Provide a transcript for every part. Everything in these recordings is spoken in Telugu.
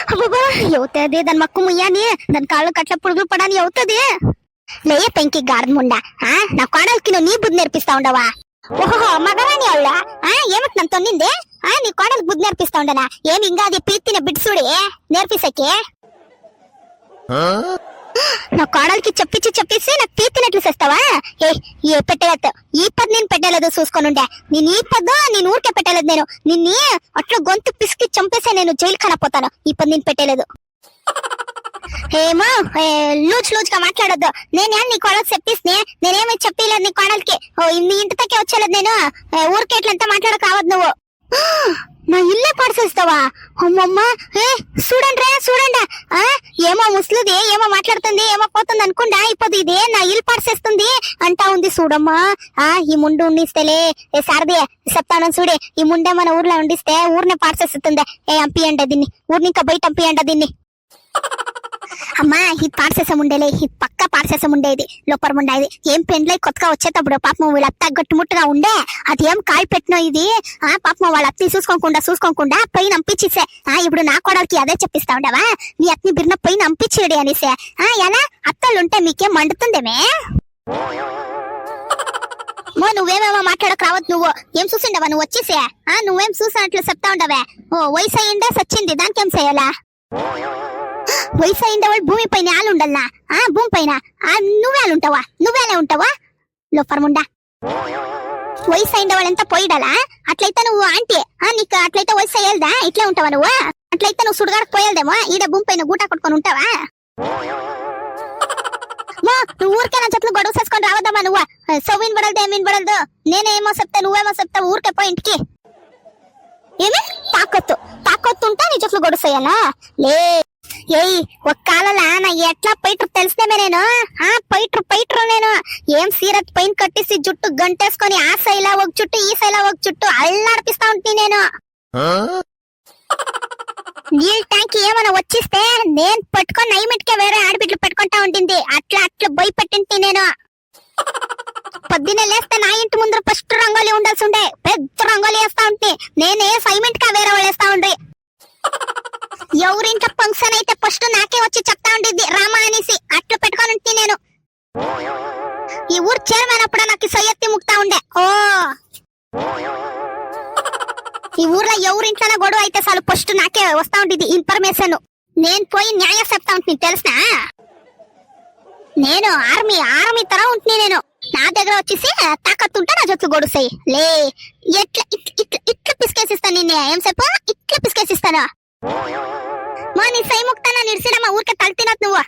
అబ్బా అవుతుంది దాని మక్కు ముయ్యాని దాని కాళ్ళు కట్ల పురుగులు పడాని అవుతుంది లే పెంకి గార్డ్ ముండా నా కోడలికి నువ్వు నీ బుద్ధి నేర్పిస్తా ఉండవా ఓహో మగవాణి వాళ్ళ ఏమిటి నన్ను తొన్నిందే నీ కోడలికి బుద్ధి నేర్పిస్తా ఉండనా ఏమి ఇంకా అది పీతిన బిడ్సుడి నేర్పిసకే నా కోడలికి చెప్పేసి నాకు పీతినట్లు చేస్తావా ఏ పెట్టలేదు ఈ పది నేను పెట్టలేదు చూసుకొనుండే నేను ఈ పద్దు నేను ఊరికే పెట్టలేదు నేను నిన్ను అట్లా గొంతు పిసికి చంపేసే నేను జైలు కనపోతాను ఈ పది నేను పెట్టలేదు ఏమో లూజ్ గా మాట్లాడొద్దు నేనే నీ కోడలికి చెప్పిస్తే నేనేమీ చెప్పలేదు నీ కోడలికి నీ ఇంటికే వచ్చేలేదు నేను ఊరికే ఇట్లంతా మాట్లాడక రావద్దు నువ్వు నా ఇల్లే పాడుసేస్తావా అమ్మమ్మ చూడండి ఏమో ముసలిది ఏమో మాట్లాడుతుంది ఏమో పోతుంది అనుకుండా ఇప్పుడు ఇదే నా ఇల్లు పాడుసేస్తుంది అంటా ఉంది చూడమ్మా ఈ ముందు ఉండిస్తేలే సారదే చెప్తాను చూడే ఈ ముండే మన ఊర్లో ఉండిస్తే ఊరినే పాడుసేస్తుంది అంపియండి దీన్ని ఊరిని ఇంకా బయట అంపియండి దీన్ని అమ్మా ఈ పార్సేసం ఉండేలే ఈ పక్క పార్సేసం ఉండేది లోపల ఉండేది ఏం పెండ్లై కొత్తగా వచ్చేటప్పుడు పాపం వీళ్ళ అత్త గట్టుముట్టుగా ఉండే అది ఏం కాలు పెట్టినో ఇది పాపం వాళ్ళ అత్తి చూసుకోకుండా పైన అంపించేసే ఇప్పుడు నా కోడలికి అదే చెప్పిస్తా ఉండవా మీ అత్ని బిర్న పైన అంపించేడి అనేసే ఎలా అత్తలు ఉంటే మీకేం మండుతుందేమే నువ్వేమేమో మాట్లాడక రావద్దు నువ్వు ఏం చూసిండవా నువ్వు వచ్చేసే నువ్వేం చూసినట్లు చెప్తా ఉండవే వయసు అయిందే సచ్చింది దానికేం చేయాలా వయసు అయిండే వాళ్ళు భూమి పైన ఆలుండల్లా భూమి పైన నువ్వేలా ఉంటావా లోపరముండా వయసు అయిండే వాళ్ళు ఎంత పోయిడాలా అట్లయితే నువ్వు ఆంటీ నీకు అట్లయితే వయసు అయ్యేదా ఇట్లే ఉంటావా నువ్వు అట్లయితే నువ్వు సుడుగాడకు పోయేదేమో ఈడ భూమి పైన గూట కొట్టుకొని ఉంటావా నువ్వు ఊరికే నా చెట్లు గొడవ చేసుకొని రావద్దమ్మా నువ్వు సౌవిన్ పడలదు ఏమీన్ పడలదు నేనేమో చెప్తా నువ్వేమో చెప్తా ఊరికే పోయి ఇంటికి ఏమి తాకొత్తు ఉంటా నీ చెట్లు గొడవయ్యాలా లే ఏయ్ ఒక్కాలలా నా ఎట్లా పైట్రు తెలిసినేమే నేను పైట్రు నేను ఏం సీరత్ పైన కట్టేసి జుట్టు గంటేసుకొని ఆ సైలా ఒక చుట్టూ ఈ సైలా ఒక చుట్టూ అల్లాడిపిస్తా ఉంటే నేను నీళ్ళ ట్యాంక్ ఏమైనా వచ్చిస్తే నేను పట్టుకొని నైమిట్కే వేరే ఆడబిడ్లు పెట్టుకుంటా ఉంటుంది అట్లా భయపెట్టింటి నేను పొద్దున్నే లేస్తే నా ఇంటి ముందు ఫస్ట్ రంగోలి ఉండాల్సి ఉండే పెద్ద రంగోలి వేస్తా ఉంటే నేనే సైమెంట్ గా వేరే వాళ్ళు వేస్తా ఉండ్రి ఎవరింట్లో ఫంక్షన్ అయితే ఫస్ట్ నాకే వచ్చి చెప్తా ఉండిద్ది రామా అనేసి అట్లా పెట్టుకొని ఉంటే నేను ఈ ఊరు చైర్మన్ అప్పుడు నాకు సయ్యత్తి ముక్తా ఉండే ఈ ఊర్లో ఎవరింట్లోనే గొడవ అయితే చాలు ఫస్ట్ నాకే వస్తా ఉండిద్ది ఇన్ఫర్మేషన్ నేను పోయి న్యాయం చెప్తా ఉంటుంది తెలుసా నేను ఆర్మీ తర ఉంటుంది నేను నా దగ్గర వచ్చేసి తాకత్తుంటే నా జట్లు గొడుస్తాయి లే ఇట్లా పిసికేసిస్తాను నిన్నే ఏం చెప్పు ఇట్లా పిసికేసిస్తాను నీ సై ముక్తానా నిడిసిడమ్మా ఊరికే తల్తినత్ నువ్వు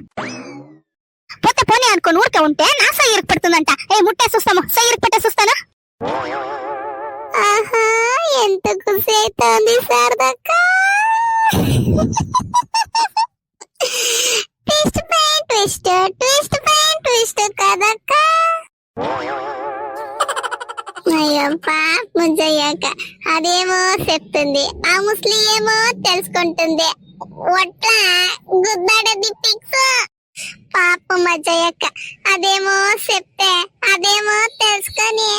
పోతే పోనీ అనుకోని ఊరికే ఉంటే నా సై ఇరుకు పెడుతుందంట ముట్టే చూస్తాము సై ఇరుకు పెట్టే చూస్తాను ఎంత ఖుషి అవుతుంది శారదక్క ట్విస్ట్ కదక్క అయ్యప్ప ముజయ్యాక అదేమో చెప్తుంది ఆ ముస్లి ఏమో తెలుసుకుంటుంది ఒట్లా గుద్దాడది పిక్స్ పాప మజయ్యాక అదేమో చెప్తే అదేమో తెలుసుకొని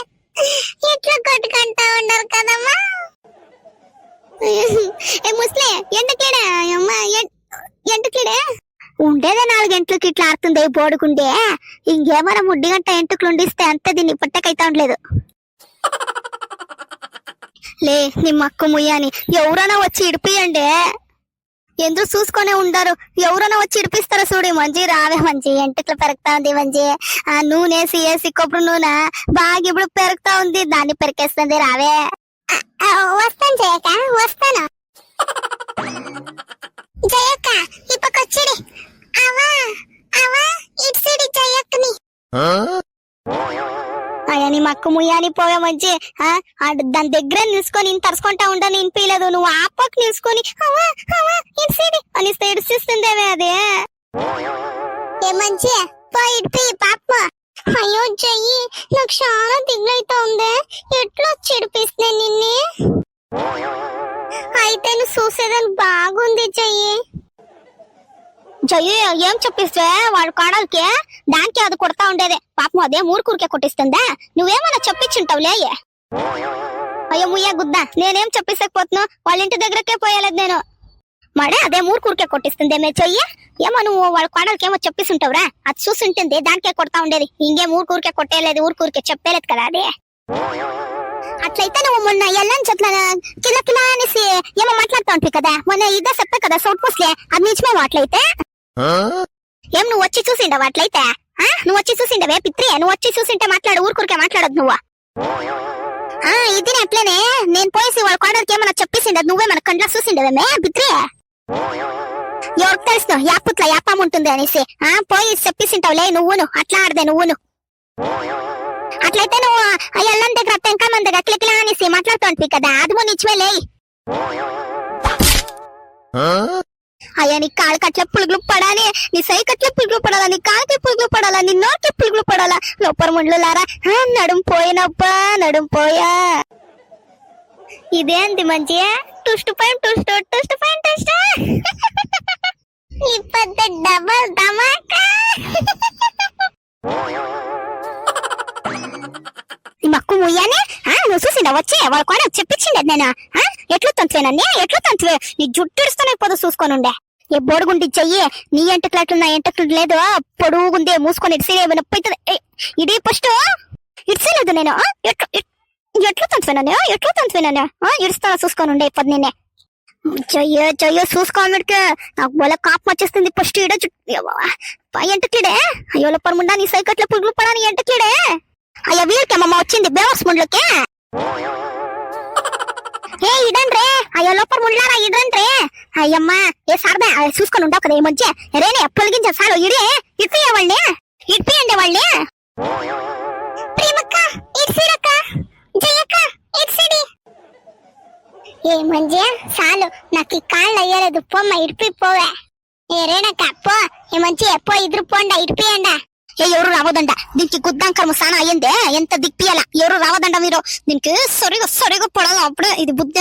ఎట్లా కొట్టుకుంటా ఉండరు కదమ్మా ముస్లి ఎందుకీడే అమ్మా ఎందుకీడే ఉండేదే 4 గంటలకి ఇట్లా ఆడుతుంది పోడుకుంటే ఇంకేమైనా 3 గంట ఎంటుకలు ఉండిస్తే అంత దీన్ని పట్టకైతా ఉండలేదు లే నీ మక్కు ముయ్యాని ఎవరైనా వచ్చి ఇడిపియండి ఎందుకు చూసుకొనే ఉండరు ఎవరైనా వచ్చి ఇడిపిస్తారో చూడు మంచి రావే మంచి ఎంటుకలు పెరుగుతా ఉంది మంచి నూనె వేసి కొబ్బరి నూనె బాగా ఇప్పుడు పెరుగుతా ఉంది దాన్ని పెరికేస్తుంది రావే వస్తాను జయక వస్తాను జయక్క ఇప్పకొచ్చిడి అవా ఇట్సిడి జయక్కని నీ మక్కు ముయ్యాని పోయే మంచి దాని దగ్గర నిలుసుకొని తరుచుకుంటా ఉండని వినిపించలేదు నువ్వు ఆ పక్క నిలుసుకొని అని ఏడుస్తుందేమే అదే ఏ మంచి పోయిడిపి పాప అయ్యో చెయ్యి నాకు చాలా దిగులైతా ఉంది ఎట్లా చెడిపిస్తున్నాయి నిన్నే అయితే నువ్వు చూసేదాన్ని బాగుంది చెయ్యి జయ్యి ఏం చెప్పిస్తే వాడు కాడలకి దానికి అది కొడతా ఉండేదే పాపం అదే ఊరికే కొట్టిస్తుందా నువ్వేమన్నా చెప్పించుంటావులే అయ్యో ముయ్య గుద్దా నేనేం చెప్పేసకపోతున్నా వాళ్ళ ఇంటి దగ్గరకే పోయలేదు నేను మడే అదే ఊరికే కొట్టిస్తుంది మే చెయ్యి. ఏమో నువ్వు వాళ్ళ కోడలకి ఏమో చెప్పేసి ఉంటావురా, అది చూసుంటుంది దానికే కొడతా ఉండేది. ఇంకేం ఊరికే కొట్టేయలేదు, ఊరికే చెప్పేలేదు కదా అది. అట్లయితే నువ్వు మొన్న ఎల్లని చెట్ల కిల కిలా అనేసి ఏమో మాట్లాడుతూ ఉంటావు కదా, మొన్న ఇదే చెప్పా కదా సౌట్ పోస్ట్లే, అది నిజమేమో అట్లయితే. ఏం నువ్వు వచ్చి చూసిండవు అట్లయితే? నువ్వు వచ్చి చూసిండవే పిత్రి, నువ్వు వచ్చి చూసింటే మాట్లాడు, ఊరికే మాట్లాడదు నువ్వు. ఇది అట్లనే నేను పోయేసి వాళ్ళ కోడలకి ఏమన్నా చెప్పేసిండదు, నువ్వే మన కండ్లా చూసిండవేమే పిత్రి. ఎవరికి తెలుసు యాపుట్ల యాపం ఉంటుంది అనేసి పోయి చెప్పేసింటావులే నువ్వును. అట్లా ఆడదే నువ్వును. అట్లయితే నువ్వు ఎల్లం దగ్గర టెంకా మన దగ్గర కిలకిలా అనేసి మాట్లాడుతూ ఉంటుంది కదా, అది నిజమేలే. అయ్యా నీ కాళ్ళకి అట్లా పులుగులు పడాలి, నీ సైకి అట్లా పులుగులు పడాలా, నీ కాళ్ళకి పులుగులు పడాలా, నీ నోటికి పులుగులు పడాలా. లోపల ముండ్లులారా నడుం పోయినబ్బా నడుం పోయా. ఇదేంటి మంచిగా టుస్ట్ పైన టుస్ట్ టుస్ట్ పైన టుస్ట్. ఈ పెద్ద డబల్ ధమాకా. మక్కు ముయ్యానే నువ్వు చూసిండా వచ్చి వాళ్ళ కూడా చెప్పించిండే నేను. ఎట్లు తంతువేనన్నీ ఎట్లు తంతువే, నీ జుట్టు ఇస్తానే పొద చూసుకొని ఉండే. ఏ బోడుగుండి చెయ్యి, నీ ఎంటకులు నా ఎంటకులు లేదు, పొడుగుందే మూసుకొని ఇడిసే నొప్పి అవుతుంది. ఇడి ఫస్ట్ ఇడిసేలేదు నేను. ఎట్లు తంతువేనా ఎట్లు తంతువేనా ఇడుస్తాను చూసుకొని ఉండే ఇప్పుడు నేనే. చెయ్యో చెయ్యో చూసుకోమిడికి నాకు బోల కాపం వచ్చేస్తుంది. ఫస్ట్ ఇడ ఎంటక్లీడే అయ్యో పరముండా నీ సైకట్ల పురుగులు పడా నీ ఎంటక్లీడే. అయ్యా వీళ్ళకేమమ్మ వచ్చింది బేవస్ ముండ్లకి. ఏ ఇడండ్రే అయ్యో లోపల ముండ్లారా ఇడండ్రే. అయ్యమ్మా ఏ సారదా చూసుకొని ఉండవు కదా ఈ మధ్య రేనే పొలిగించా సారు ఇడే ఇడిపియండి ఇడిపియండి వాళ్ళని. ప్రేమక్క ఇడ్సిరక్క జయక్క ఇడ్సిడి. ఏ మంజ చాలు నాకు ఈ కాళ్ళు అయ్యలేదు, పోమ్మ ఇడిపి పోవే. ఏ రేణక్క పో, ఏ మంచి పో ఇద్దరు పోండా ఇడిపియండా. ఏ ఎవరు రావదండ దీనికి గుద్దాంకరము సానా అయ్యిందే, ఎంత దిక్పియాల ఎవరు రావదండ మీరు. దీనికి సరిగా సరిగా పడాలా అప్పుడే ఇది బుద్ధి.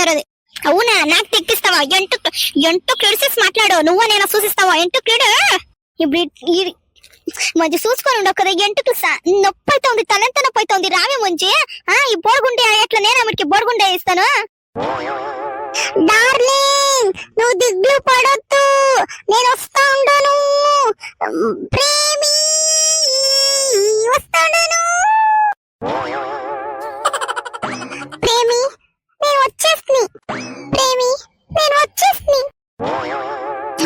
అవునా నాకు తెక్కిస్తావా? ఎంటు క్లిడిసేసి మాట్లాడు, నువ్వు నేను చూసిస్తావా ఎంటు క్లిడు. ఇప్పుడు మంచి చూసుకొని ఉండవు కదా ఎంటుకు నొప్పి అవుతుంది, తలంత నొప్పి అవుతుంది. రావే మంచి ఈ బోరుగుండే ఎట్లా నేను ఆమెకి బోరుగుండే ఇస్తాను. డార్లింగ్ నువ్వు దిగ్గులు పడొద్దు, నేను వస్తా ఉండను. ప్రేమి వస్తాను. ప్రేమి నేను వచ్చేస్ని. ప్రేమి నేను వచ్చేస్ని.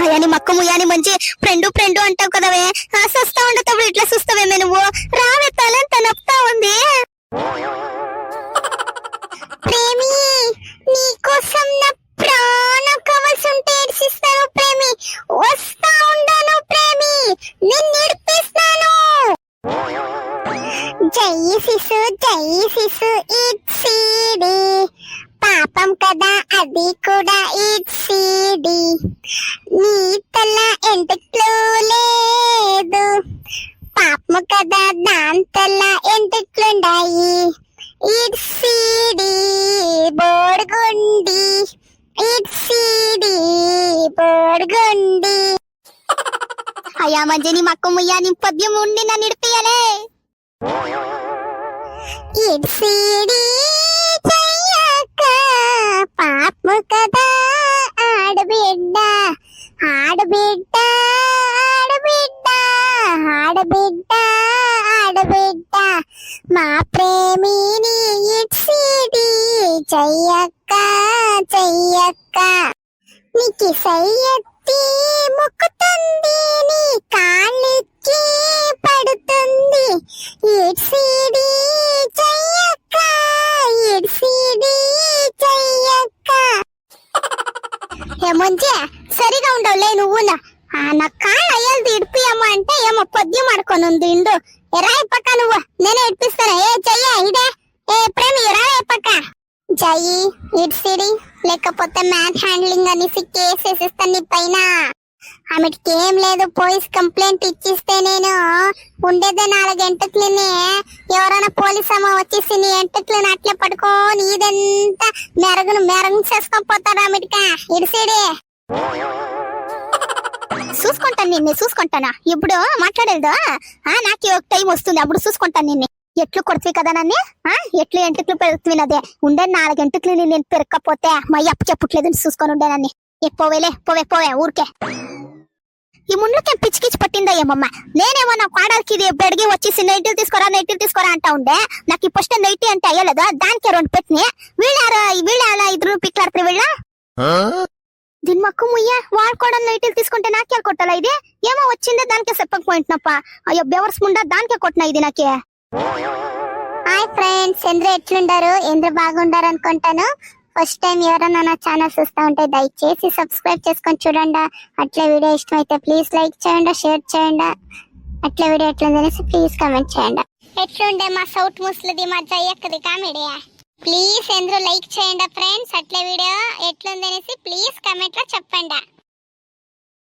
అయ్యాని మక్క ముయ్యాని మంచి ఫ్రెండు ఫ్రెండు అంటావు కదవే, సస్తా ఉండతావు ఇట్లా చూస్తావేమే నువ్వు. రావే తలంత నొప్తా ఉంది. ప్రేమి నీకోసం నా ప్రాణం కావాల్సి ఉంటే ఏడ్చిస్తాను ప్రేమి, వస్తా ఉండను ప్రేమి, నేను నేర్పిస్తాను. జై శిశు ఇట్సిడి, పాపం కదా అది కూడా ఇట్సిడి. నీ తల ఎంటెక్లు లేదు, పాపము కదా దాంతల ఎంటెక్లుండాయి. ఇడ్సిడి బోడుగుండి, ఇడ్సిడి బోడుగుండి. అయ్యా మంజని మక్క ముయ్యా నీ పద్యం ఉండి నన్ను ఇడిపియలే. ఇడ్సిడి చెయ్యక పాపము కదా ఆడబిడ్డ, ఆడబిడ్డ ఆడబిడ్డ ఆడబిడ్డ ఆడబిడ్డ, మా ప్రేమిని ఇడ్సిడి చెయ్యక్క చెయ్యక్క. నీకి సయ్యత్తి మొక్కుతుంది, నీ కాళ్ళెక్కి పడుతుంది. ఇడ్సిడి చెయ్యక్క ఇడ్సిడి చెయ్యక్క. ఏమంచి సరిగా ఉండవులే నువ్వునా. నా కాళ్ళు అయ్యాలి ఇడిపియమ్మ అంటే ఏమో పద్యం ఆడుకొని ఉంది. ఇండు ఎరా పక్క నువ్వు నేనే ఇడిపిస్తాను. ఏ చెయ్య ఇడే ఏ ప్రేమి రా పక్క. జై ఇడ్సిడి లేకపోతే మ్యాథ్ హ్యాండ్లింగ్ అనేసి కేసు వేసిస్తాను నీ పైన. ఆమెకి ఏం లేదు, పోలీస్ కంప్లైంట్ ఇచ్చిస్తే నేను ఉండేదే 4 గంటలనే. ఎవరైనా పోలీస్ అమ్మ వచ్చేసి నీ ఎంటక్లను అట్లే పట్టుకొని ఇదంతా మెరగు చేసుకొని పోతారు. ఆమెటికా ఇడిసిడి చూసుకుంటాను నిన్ను, చూసుకుంటానా ఇప్పుడు మాట్లాడేదా? నాకు ఒక టైం వస్తుంది అప్పుడు చూసుకుంటాను నిన్ను. ఎట్లు కొడుతుంది కదా నన్ను, ఎట్లు ఎంటకులు పెరుగుతుంది. అదే ఉండే 4 గంటలు నేను పెరగకపోతే మా అప్పు చెప్పట్లేదు చూసుకొని ఉండే నన్ను. పోవేలే పోవే ఊరికే ఈ ముందుకేం పిచ్చికిచ్చి పట్టిందా ఏమమ్మా నేనేమో నా కోడలికి ఇది బెడిగి వచ్చేసి నైటీలు తీసుకోరా అంటా ఉండే నాకు ఈ ఫస్ట్ నైటీ అంటే అయ్యలేదు దానికే 2 పెట్టిని వీళ్ళ ఇద్దరు పిక్లాడుతారు వీళ్ళ దీని మక్కు ముయ్య వాడుకోవడం నైటీలు తీసుకుంటే నాకే కొట్టాలా ఇది ఏమో వచ్చిందే దానికే చెప్పకపోయింటున్నప్ప అయ్యో బెవర్స్ ముండా దానికే కొట్టినా ఇది నాకే హాయ్ ఫ్రెండ్స్ ఎందరూ ఎట్లుండారు ఎందరూ బాగుండారు అనుకుంటాను ఫస్ట్ టైం ఎవరైనా నా ఛానల్ చూస్తా ఉంటే దయచేసి సబ్స్క్రైబ్ చేసుకొని చూడండి అట్లా వీడియో ఇష్టమైతే ప్లీజ్ లైక్ చేయండి షేర్ చేయండి అట్లా వీడియో ఎట్లుందనేసి ప్లీజ్ కామెంట్ చేయండి ఎట్లుండే మా సౌత్ ముస్లిది మా జయ్యక్కది కామెడీ ప్లీజ్ ఎందరూ లైక్ చేయండి ఫ్రెండ్స్ అట్లా వీడియో ఎట్లుందనేసి ప్లీజ్ కామెంట్ లో చెప్పండి